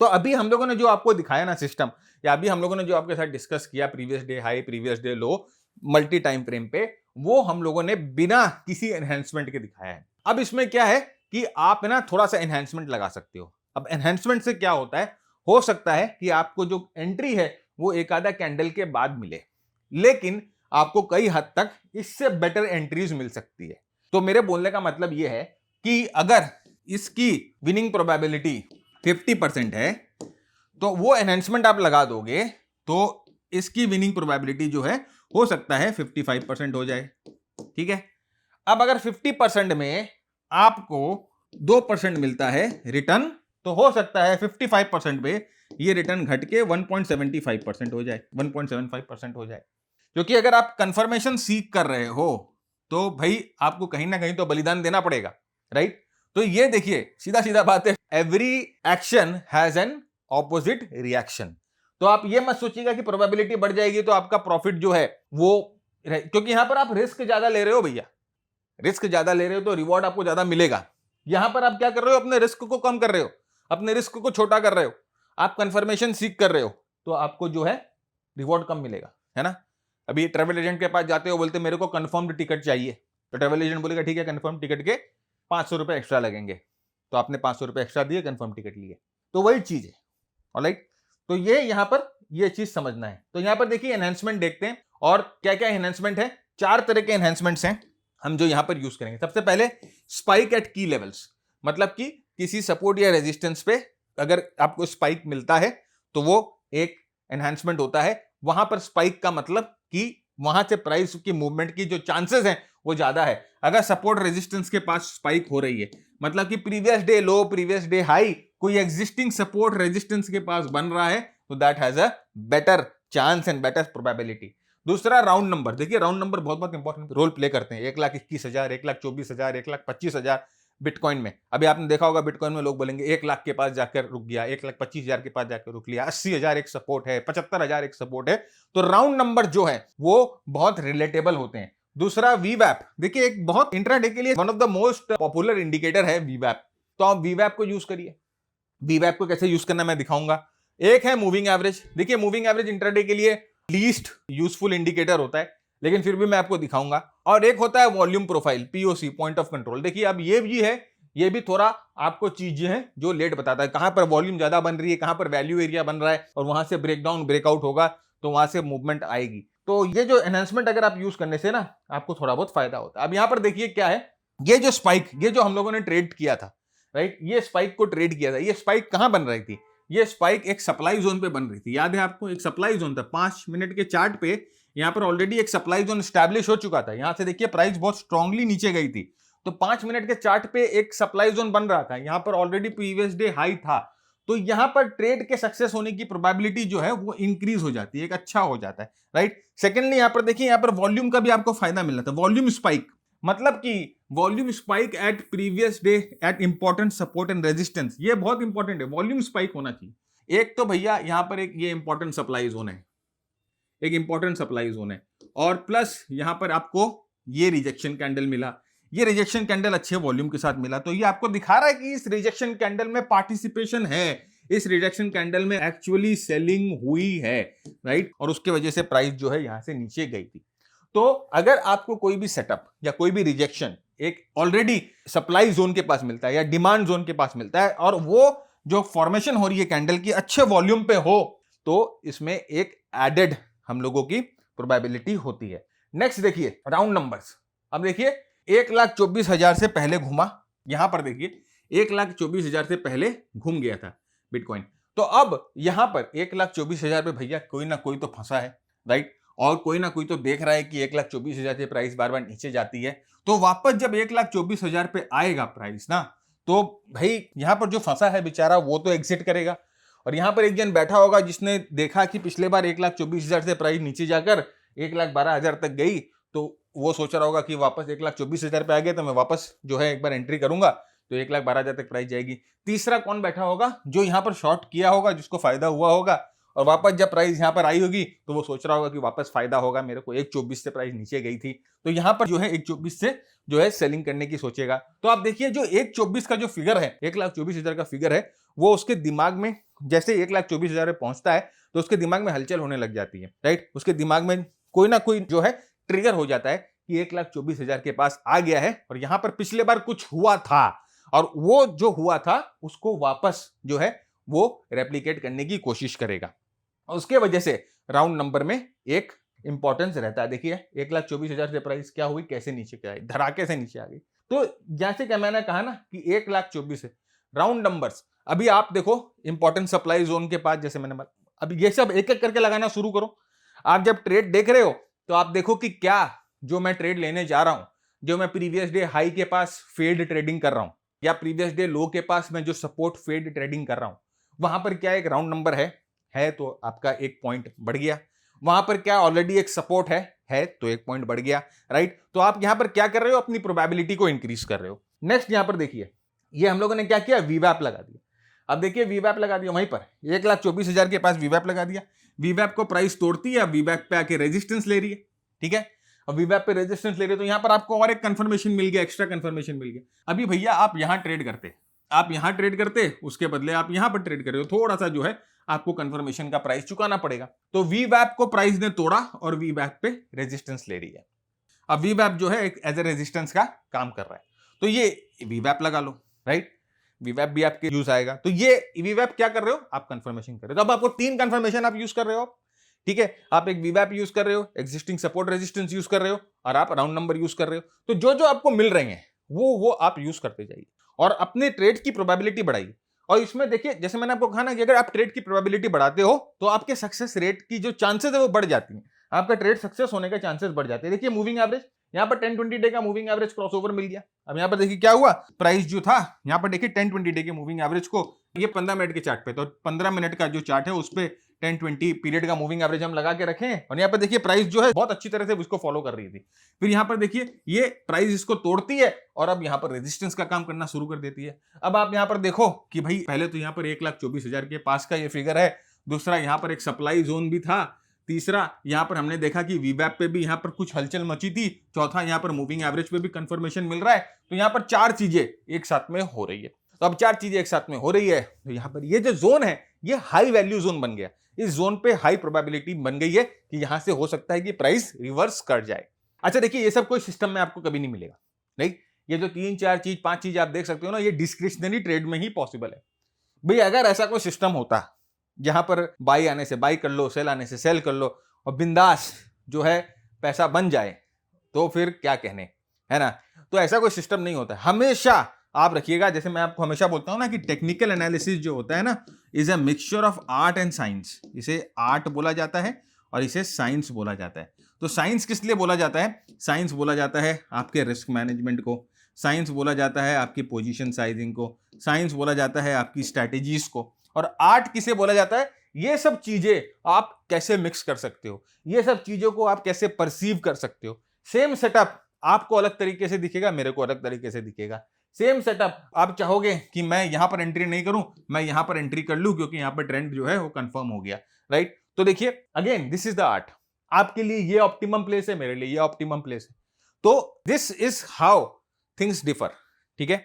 तो अभी हम लोगों ने जो आपको दिखाया ना सिस्टम, या अभी हम लोगों ने जो आपके साथ डिस्कस किया previous day high, previous day लो, मल्टी टाइम फ्रेम पे, वो हम लोगों ने बिना किसी एनहेंसमेंट के दिखाया है। अब इसमें क्या है कि आप ना थोड़ा सा एनहेंसमेंट लगा सकते हो। अब एनहेंसमेंट से क्या होता है, हो सकता है कि आपको जो एंट्री है वो एक आधा कैंडल के बाद मिले, लेकिन आपको कई हद तक इससे बेटर एंट्रीज मिल सकती है। तो मेरे बोलने का मतलब यह है कि अगर इसकी विनिंग प्रोबेबिलिटी 50% है तो वो एनहेंसमेंट आप लगा दोगे तो इसकी विनिंग प्रोबेबिलिटी जो है हो सकता है 55% हो जाए, ठीक है। अब अगर 50% में आपको 2% मिलता है रिटर्न, तो हो सकता है 55% पे ये रिटर्न घट के 1.75% हो जाए, 1.75% हो जाए। क्योंकि अगर आप कंफर्मेशन सीख कर रहे हो तो भाई आपको कहीं ना कहीं तो बलिदान देना पड़ेगा, राइट? तो ये देखिए सीधा सीधा बात है, every action has an opposite reaction. तो आप ये मत सोचिएगा कि प्रोबेबिलिटी बढ़ जाएगी तो आपका प्रॉफिट जो है वो, क्योंकि यहां पर आप रिस्क ज्यादा ले रहे हो भैया, रिस्क ज्यादा ले रहे हो तो रिवॉर्ड आपको ज्यादा मिलेगा। यहां पर आप क्या कर रहे हो, अपने रिस्क को कम कर रहे हो, अपने रिस्क को छोटा कर रहे हो, आप कंफर्मेशन सीख कर रहे हो, तो आपको जो है रिवॉर्ड कम मिलेगा, है ना? अभी ट्रैवल एजेंट के पास जाते हो, बोलते मेरे को कंफर्म्ड टिकट चाहिए, तो ट्रैवल एजेंट बोलेगा ठीक है, कंफर्म टिकट के 500 रुपए एक्स्ट्रा लगेंगे, तो आपने 500 रुपए एक्स्ट्रा दिए, कंफर्म टिकट लिए, तो वही चीज है। ऑलराइट, तो ये यहां पर ये चीज समझना है। तो यहां पर देखिए एनहांसमेंट देखते हैं, और क्या क्या एनहांसमेंट है। 4 तरह के एनहांसमेंट्स हैं हम जो यहां पर यूज करेंगे। सबसे पहले स्पाइक एट की लेवल्स, मतलब कि किसी सपोर्ट या रेजिस्टेंस पे अगर आपको स्पाइक मिलता है तो वो एक एनहांसमेंट होता है। वहां पर स्पाइक का मतलब कि वहां से प्राइस की मूवमेंट की जो चांसेस हैं वो ज्यादा है। अगर सपोर्ट रेजिस्टेंस के पास स्पाइक हो रही है, मतलब कि प्रीवियस डे लो प्रीवियस डे हाई कोई एग्जिस्टिंग सपोर्ट रेजिस्टेंस के पास बन रहा है, तो that has a better chance and better probability. दूसरा राउंड नंबर, देखिए राउंड नंबर बहुत बहुत इंपॉर्टेंट रोल प्ले करते हैं। 1,21,000, 1,24,000, 1,25,000 बिटकॉइन में। अभी आपने देखा होगा बिटकॉइन में लोग बोलेंगे 1 लाख के पास जाकर रुक गया, 1,25,000 के पास जाकर रुक लिया, 80,000 एक सपोर्ट है, 75,000 एक सपोर्ट है। तो राउंड नंबर जो है वो बहुत रिलेटेबल होते हैं। दूसरा वीवैप, देखिए एक बहुत इंट्राडे के लिए one of the most popular indicator है वीवैप। तो आप वीवैप को यूज करिए। वीवैप को कैसे यूज करना मैं दिखाऊंगा। एक है मूविंग एवरेज, देखिए मूविंग एवरेज इंट्राडे के लिए लीस्ट यूजफुल इंडिकेटर होता है, लेकिन फिर भी मैं आपको दिखाऊंगा। और एक होता है volume profile, POC, point of control. देखिए अब ये भी है, ये भी थोड़ा आपको चीजें हैं जो लेट बताता है, कहां पर वॉल्यूम ज्यादा बन रही है, कहां पर वैल्यू एरिया बन रहा है, और वहां से ब्रेकडाउन ब्रेकआउट होगा तो वहां से मूवमेंट आएगी। तो ये जो एनहांसमेंट अगर आप यूज करने से ना आपको थोड़ा बहुत फायदा होता है। अब यहां पर देखिए क्या है, ये जो स्पाइक, ये जो हम लोगों ने ट्रेड किया था, राइट, ये स्पाइक को ट्रेड किया था। ये स्पाइक कहां बन रही थी, ये स्पाइक एक सप्लाई जोन पे बन रही थी, याद है आपको? एक सप्लाई जोन था 5 मिनट के चार्ट पे, यहां पर ऑलरेडी एक सप्लाई जोन स्टैब्लिश हो चुका था। यहां से देखिए प्राइस बहुत स्ट्रांगली नीचे गई थी, तो 5 मिनट के चार्ट पे एक सप्लाई जोन बन रहा था, यहां पर ऑलरेडी प्रीवियस डे हाई था। तो यहां पर ट्रेड के सक्सेस होने की प्रोबेबिलिटी जो है वो इंक्रीज हो जाती है, एक अच्छा हो जाता है, राइट। सेकेंडली यहां पर देखिए, यहां पर वॉल्यूम का भी आपको फायदा मिल रहा था, वॉल्यूम स्पाइक, मतलब कि volume spike at previous day at important support and resistance, ये बहुत इंपॉर्टेंट है, वॉल्यूम स्पाइक होना चाहिए। एक तो भैया यहां पर एक ये इंपॉर्टेंट सप्लाई जोन है, एक इंपॉर्टेंट सप्लाई जोन है, और प्लस यहां पर आपको ये रिजेक्शन कैंडल मिला, ये रिजेक्शन कैंडल अच्छे वॉल्यूम के साथ मिला, तो ये आपको दिखा रहा है कि इस रिजेक्शन कैंडल में पार्टिसिपेशन है, इस रिजेक्शन कैंडल में एक्चुअली सेलिंग हुई है, राइट, और उसके वजह से प्राइस जो है यहां से नीचे गई थी। तो अगर आपको कोई भी सेटअप या कोई भी रिजेक्शन एक ऑलरेडी सप्लाई जोन के पास मिलता है या डिमांड जोन के पास मिलता है, और वो जो फॉर्मेशन हो रही है कैंडल की अच्छे वॉल्यूम पे हो, तो इसमें एक एडेड हम लोगों की प्रोबेबिलिटी होती है। नेक्स्ट देखिए राउंड नंबर्स। अब देखिए 1,24,000 से पहले घूमा, यहां पर देखिए 1,24,000 से पहले घूम गया था बिटकॉइन। तो अब यहां पर 1,24,000 पे भैया कोई ना कोई तो फंसा है, राइट, और कोई ना कोई तो देख रहा है कि 1,24,000 से प्राइस बार बार नीचे जाती है, तो वापस जब 1,24,000 पे आएगा प्राइस ना, तो भाई यहां पर जो फंसा है बेचारा वो तो एग्जिट करेगा। और यहां पर एक जन बैठा होगा जिसने देखा कि पिछले बार 1,24,000 से प्राइस नीचे जाकर 1,12,000 तक गई, तो वो सोच रहा होगा कि वापस 1,24,000 पे आ गया तो मैं वापस जो है एक बार एंट्री करूंगा, तो 1,12,000 तक प्राइस जाएगी। तीसरा कौन बैठा होगा, जो यहां पर शॉर्ट किया होगा, जिसको फायदा हुआ होगा, और वापस जब प्राइस यहां पर आई होगी तो वो सोच रहा होगा कि वापस फायदा होगा मेरे को, 1,24 से प्राइस नीचे गई थी, तो यहां पर जो है 1,24 से जो है सेलिंग करने की सोचेगा। तो आप देखिए जो 1,24 का जो फिगर है, 1,24,000 का फिगर है, वो उसके दिमाग में जैसे 1,24,000 पे पहुंचता है तो उसके दिमाग में हलचल होने लग जाती है, राइट। उसके दिमाग में कोई ना कोई जो है ट्रिगर हो जाता है कि 1,24,000 के पास आ गया है, और यहां पर पिछले बार कुछ हुआ था, और वो जो हुआ था उसको वापस जो है वो रेप्लिकेट करने की कोशिश करेगा। उसके वजह से राउंड नंबर में एक इंपॉर्टेंस रहता है। देखिए 1,24,000 से प्राइस क्या हुई, कैसे नीचे क्या आई, धड़ाके से नीचे आ गई। तो जैसे कि मैंने कहा ना कि 1,24,000 है राउंड नंबर्स। अभी आप देखो इंपॉर्टेंट सप्लाई जोन के पास, जैसे मैंने अभी ये सब एक एक करके लगाना शुरू करो। आप जब ट्रेड देख रहे हो तो आप देखो कि क्या जो मैं ट्रेड लेने जा रहा हूं, जो मैं प्रीवियस डे हाई के पास फेड ट्रेडिंग कर रहा हूं, या प्रीवियस डे लो के पास मैं जो सपोर्ट फेड ट्रेडिंग कर रहा हूं, वहां पर क्या एक राउंड नंबर है तो आपका एक पॉइंट बढ़ गया। वहां पर क्या ऑलरेडी एक सपोर्ट है तो एक पॉइंट बढ़ गया, राइट। तो आप यहां पर क्या कर रहे हो, अपनी प्रोबेबिलिटी को इंक्रीज कर रहे हो। नेक्स्ट यहां पर देखिए, ये हम लोगों ने क्या किया, वीवैप लगा दिया। अब देखिए वीवैप लगा दिया, वहीं पर 1,24,000 के पास वीवैप लगा दिया। वीवैप को प्राइस तोड़ती है, वीवैप पे आके रेजिस्टेंस ले रही है, ठीक है। अब वीवैप पे रेजिस्टेंस ले रही है तो यहां पर आपको और एक कंफर्मेशन मिल गया, एक्स्ट्रा कंफर्मेशन मिल गया। अभी भैया आप यहां ट्रेड करते, उसके बदले आप यहां पर ट्रेड कर रहे हो, थोड़ा सा जो है आपको कंफर्मेशन का प्राइस चुकाना पड़ेगा। तो वीवैप को प्राइस ने तोड़ा और वीवैप पे रेजिस्टेंस ले रही है। अब वीवैप जो है एक एज ए रेजिस्टेंस का काम कर रहा है, तो ये वीवैप लगा लो, राइट। वीवैप भी आपके यूज आएगा। तो ये वीवैप क्या कर रहे हो, आप कंफर्मेशन कर रहे हो। तो अब आपको 3 कंफर्मेशन आप यूज कर रहे हो, ठीक है। आप एक वीवैप यूज कर रहे हो, एग्जिस्टिंग सपोर्ट रेजिस्टेंस यूज कर रहे हो, और आप राउंड नंबर यूज कर रहे हो। तो जो जो आपको मिल रहे हैं वो आप यूज करते जाइए और अपने ट्रेड की प्रोबेबिलिटी बढ़ाइए। और इसमें देखिए, जैसे मैंने आपको कहा ना कि अगर आप ट्रेड की प्रोबेबिलिटी बढ़ाते हो तो आपके सक्सेस रेट की जो चांसेस है वो बढ़ जाती है, आपका ट्रेड सक्सेस होने के चांसेस बढ़ जाते हैं। देखिए मूविंग एवरेज, यहाँ पर 10-20 डे का मूविंग एवरेज क्रॉसओवर मिल गया। अब यहाँ पर देखिए क्या हुआ, प्राइस जो था यहाँ पर देखिए 10-20 डे के मूविंग एवरेज को, ये 15 मिनट के चार्ट पे, तो 15 मिनट का जो चार्ट है उस पे 10-20 पीरियड का मूविंग एवरेज हम लगा के रखे हैं, और यहाँ पर देखिए प्राइस जो है बहुत अच्छी तरह से उसको फॉलो कर रही थी। फिर यहाँ पर देखिए ये प्राइस इसको तोड़ती है और अब यहाँ पर रेजिस्टेंस का काम करना शुरू कर देती है। अब आप यहाँ पर देखो कि भाई पहले तो यहाँ पर 1,24,000 के पास का ये फिगर है, दूसरा यहाँ पर एक सप्लाई जोन भी था, तीसरा यहां पर हमने देखा कि वीवैप पे भी यहां पर कुछ हलचल मची थी, चौथा यहां पर मूविंग एवरेज पे भी कंफर्मेशन मिल रहा है। तो यहां पर 4 चीजें एक साथ में हो रही है। तो अब 4 चीजें एक साथ में हो रही है तो यहां पर ये जो जोन है ये हाई वैल्यू जोन बन गया। इस जोन पे हाई प्रोबेबिलिटी बन गई है कि यहां से हो सकता है कि प्राइस रिवर्स कर जाए। अच्छा देखिए, ये सब कोई सिस्टम में आपको कभी नहीं मिलेगा, नहीं। ये जो 3-4 चीज 5 चीज आप देख सकते हो ना, ये डिस्क्रिशनरी ट्रेड में ही पॉसिबल है। भाई अगर ऐसा कोई सिस्टम होता जहां पर बाई आने से बाई कर लो, सेल आने से सेल कर लो और बिंदास जो है पैसा बन जाए, तो फिर क्या कहने, है ना। तो ऐसा कोई सिस्टम नहीं होता। हमेशा आप रखिएगा, जैसे मैं आपको हमेशा बोलता हूं ना कि टेक्निकल एनालिसिस जो होता है ना is a mixture of art and science. इसे आर्ट बोला जाता है और इसे साइंस बोला जाता है। तो साइंस किस लिए बोला जाता है, साइंस बोला जाता है आपके रिस्क मैनेजमेंट को, साइंस बोला जाता है आपकी पोजीशन साइजिंग को, साइंस बोला जाता है आपकी स्ट्रैटेजीज को, और आर्ट किसे बोला जाता है, ये सब चीजें आप कैसे मिक्स कर सकते हो, ये सब चीजों को आप कैसे परसीव कर सकते हो। सेम सेटअप आपको अलग तरीके से दिखेगा, मेरे को अलग तरीके से दिखेगा। सेम सेटअप आप चाहोगे कि मैं यहां पर एंट्री नहीं करूं, मैं यहां पर एंट्री कर लूं क्योंकि यहां पर ट्रेंड जो है वो कंफर्म हो गया, राइट। तो देखिए again this is the art. आपके लिए ये ऑप्टिमम प्लेस है, मेरे लिए ये ऑप्टिमम प्लेस है। तो this is how things differ, ठीक है।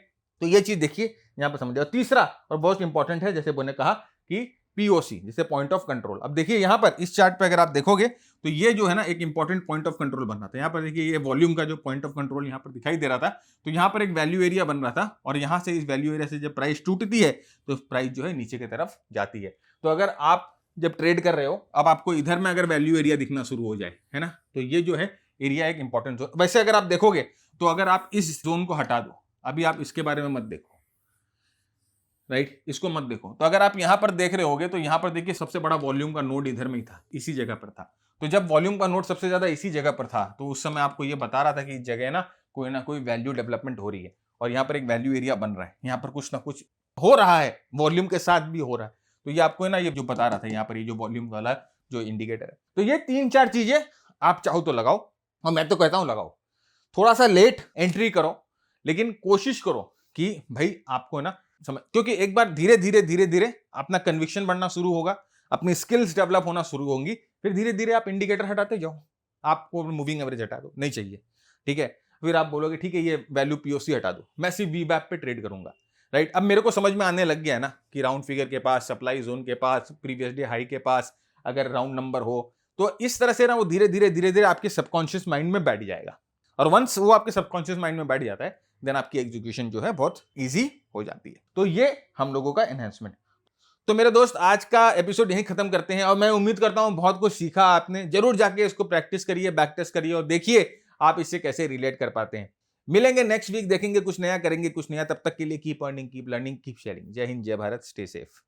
तो ये चीज देखिए यहां पर समझिए। और तीसरा और बहुत इंपॉर्टेंट है, जैसे मैंने कहा कि पीओसी जैसे पॉइंट ऑफ कंट्रोल। अब देखिए यहां पर इस चार्ट पे अगर आप देखोगे तो ये जो है ना एक इंपॉर्टेंट पॉइंट ऑफ कंट्रोल बन रहा था। यहां पर देखिए ये वॉल्यूम का जो पॉइंट ऑफ कंट्रोल यहां पर दिखाई दे रहा था, तो यहां पर एक वैल्यू एरिया बन रहा था, और यहां से इस वैल्यू एरिया से जब प्राइस टूटती है तो प्राइस जो है नीचे की तरफ जाती है। तो अगर आप जब ट्रेड कर रहे हो, अब आपको इधर में अगर वैल्यू एरिया दिखना शुरू हो जाए, है ना, तो ये जो है एरिया एक इंपॉर्टेंट जोन। वैसे अगर आप देखोगे तो अगर आप इस जोन को हटा दो, अभी आप इसके बारे में मत देखो, राइट, इसको मत देखो। तो अगर आप यहां पर देख रहे होगे तो यहां पर देखिए सबसे बड़ा वॉल्यूम का नोड इधर में ही था, इसी जगह पर था। तो जब वॉल्यूम का नोड सबसे ज्यादा इसी जगह पर था तो उस समय आपको ये बता रहा था कि इस जगह ना कोई वैल्यू डेवलपमेंट हो रही है, और यहाँ पर एक वैल्यू एरिया बन रहा है, यहाँ पर कुछ ना कुछ हो रहा है, वॉल्यूम के साथ भी हो रहा है। तो ये आपको ना ये जो बता रहा था यहाँ पर ये जो वॉल्यूम वाला जो इंडिकेटर है। तो ये 3-4 चीजें आप चाहो तो लगाओ, और मैं तो कहता हूं लगाओ। थोड़ा सा लेट एंट्री करो, लेकिन कोशिश करो कि भाई आपको ना समझ, क्योंकि एक बार धीरे धीरे अपना कन्विक्शन बढ़ना शुरू होगा, अपनी स्किल्स डेवलप होना शुरू होंगी, फिर धीरे धीरे आप इंडिकेटर हटाते जाओ। आपको मूविंग एवरेज हटा दो, नहीं चाहिए, ठीक है। फिर आप बोलोगे ठीक है ये वैल्यू पीओसी हटा दो, मैं सिर्फ वीवैप पे ट्रेड करूंगा, राइट। अब मेरे को समझ में आने लग गया है ना कि राउंड फिगर के पास, सप्लाई जोन के पास, प्रीवियस डे हाई के पास अगर राउंड नंबर हो, तो इस तरह से ना वो धीरे धीरे आपके सबकॉन्शियस माइंड में बैठ जाएगा। और वंस वो आपके सबकॉन्शियस माइंड में बैठ जाता है देन आपकी एग्जीक्यूशन जो है बहुत इजी हो जाती है। तो ये हम लोगों का एनहांसमेंट। तो मेरे दोस्त आज का एपिसोड यहीं खत्म करते हैं, और मैं उम्मीद करता हूं बहुत कुछ सीखा आपने। जरूर जाके इसको प्रैक्टिस करिए, बैक टेस्ट करिए और देखिए आप इससे कैसे रिलेट कर पाते हैं। मिलेंगे नेक्स्ट वीक, देखेंगे कुछ नया, करेंगे कुछ नया। तब तक के लिए keep earning, keep learning, keep sharing. जय हिंद, जय भारत, स्टे सेफ।